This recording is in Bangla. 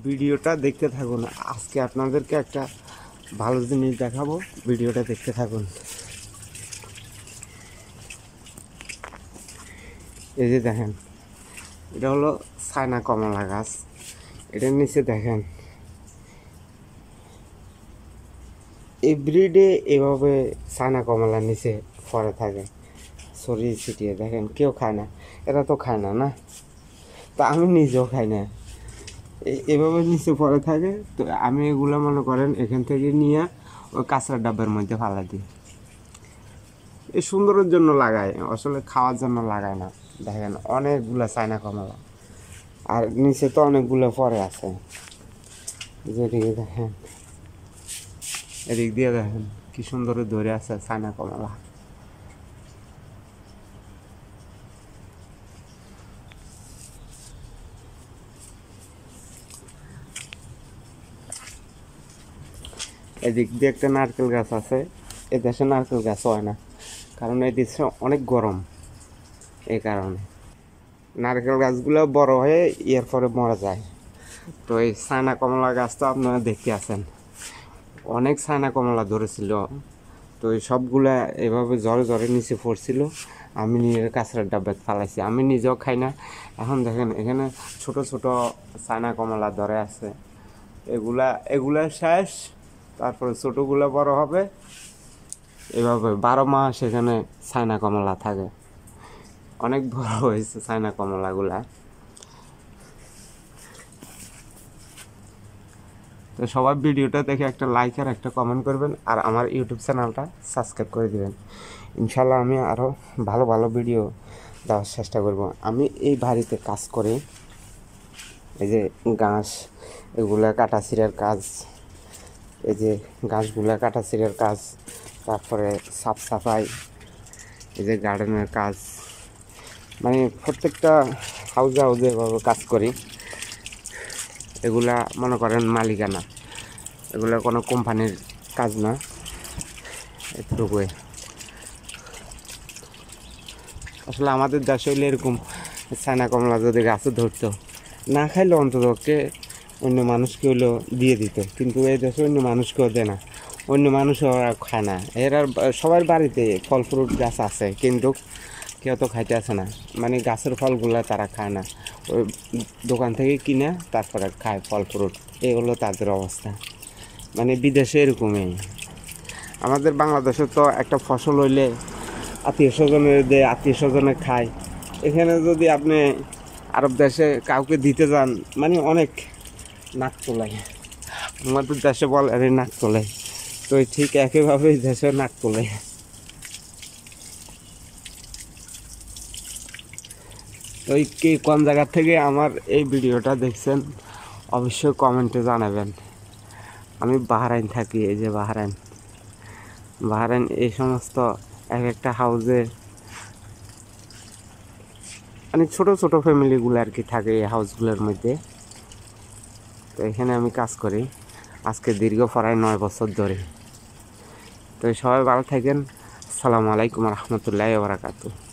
ভিডিওটা দেখতে থাকুন। আজকে আপনাদেরকে একটা ভালো জিনিস দেখাবো, ভিডিওটা দেখতে থাকুন। এই যে দেখেন, এটা হলো চায়না কমলা গাছ। এটার নিচে দেখেন এভরিডে এভাবে চায়না কমলার নিচে পড়ে থাকে, ছড়িয়ে ছিটিয়ে। দেখেন কেউ খায় না, এরা তো খায় না, না তা আমি নিজেও খাই না। এভাবে নিচে পড়ে থাকে, তো আমি এগুলো মনে করেন এখান থেকে নিয়ে ওই কাঁচের ডাব্বার মধ্যে ফালা দিই। এই সুন্দরের জন্য লাগাই, আসলে খাওয়ার জন্য লাগাই না। দেখেন অনেকগুলো চায়না কমলা, আর নিচে তো অনেকগুলো পরে আছে। যেদিকে দেখেন, এদিক দিয়ে দেখেন কি সুন্দর ধরে আছে চায়না কমলা। এদিক দিয়ে একটা নারকেল গাছ আছে। এ দেশে নারকেল গাছ হয় না, কারণ এই দেশে অনেক গরম। এই কারণে নারকেল গাছগুলো বড় হয়ে এর পরে মরে যায়। তো এই চায়না কমলা গাছ তো আপনারা দেখতে আছেন, অনেক চায়না কমলা ধরেছিল। তো এই সবগুলা এভাবে জ্বরে জ্বরে নিচে পড়ছিল। আমি নিজের কাঁচের ডাব্বায় ফালাইছি, আমি নিজেও খাই না। এখন দেখেন এখানে ছোট ছোট চায়না কমলা ধরে আছে। এগুলা শেষ, তারপরে ছোটোগুলো বড় হবে। এভাবে 12 মাস এখানে চায়না কমলা থাকে। অনেক বড় হয়েছে চায়না কমলাগুলা। তো সবাই ভিডিওটা দেখে একটা লাইক আর একটা কমেন্ট করবেন, আর আমার ইউটিউব চ্যানেলটা সাবস্ক্রাইব করে দিবেন। ইনশাল্লাহ আমি আরও ভালো ভালো ভিডিও দেওয়ার চেষ্টা করব। আমি এই বাড়িতে কাজ করি, এই যে ঘাস এগুলা কাটা ছিঁড়ার কাজ, এই যে ঘাসগুলা কাটা ছিঁড়ার কাজ, তারপরে সাফ সাফাই, এই যে গার্ডেনের কাজ, মানে প্রত্যেকটা হাউজে হাউজে এভাবে কাজ করি। এগুলা মনে করেন মালিকানা, এগুলা কোনো কোম্পানির কাজ না। এতটুকুই আসলে আমাদের দেশে হইলে এরকম চায়না কমলা যদি গাছে ধরতো, না খাইলে অন্ততকে অন্য মানুষকে হইলেও দিয়ে দিত, কিন্তু এই দেশে অন্য মানুষকেও দেয় না, অন্য মানুষও খায় না। এরা সবার বাড়িতে ফল ফ্রুট গাছ আছে, কিন্তু কেউ তো খাইতে আসে না। মানে গাছের ফলগুলো তারা খায় না, ওই দোকান থেকে কিনে তারপরে খায় ফল ফ্রুট। এই হলো তাদের অবস্থা। মানে বিদেশে এরকমই। আমাদের বাংলাদেশে তো একটা ফসল হইলে আত্মীয় স্বজনের দেয়, আত্মীয় স্বজনে খায়। এখানে যদি আপনি আরব দেশে কাউকে দিতে যান, মানে অনেক নাক তোলায়। আমাদের দেশে বলে আরে নাক তোলে, তো ঠিক একইভাবে দেশে নাক তোলে। তো কে কোন জায়গা থেকে আমার এই ভিডিওটা দেখছেন অবশ্যই কমেন্টে জানাবেন। আমি বাহরাইন থাকি, এই যে বাহরাইন এই সমস্ত এক একটা হাউজে মানে ছোট ছোট ফ্যামিলিগুলো আর কি থাকে এই হাউসগুলোর মধ্যে। তো এখানে আমি কাজ করি আজকে দীর্ঘ প্রায় 9 বছর ধরে। তো সবাই ভালো থাকেন। আসসালামু আলাইকুম রহমতুল্লাহি ওয়া বারাকাতুহু।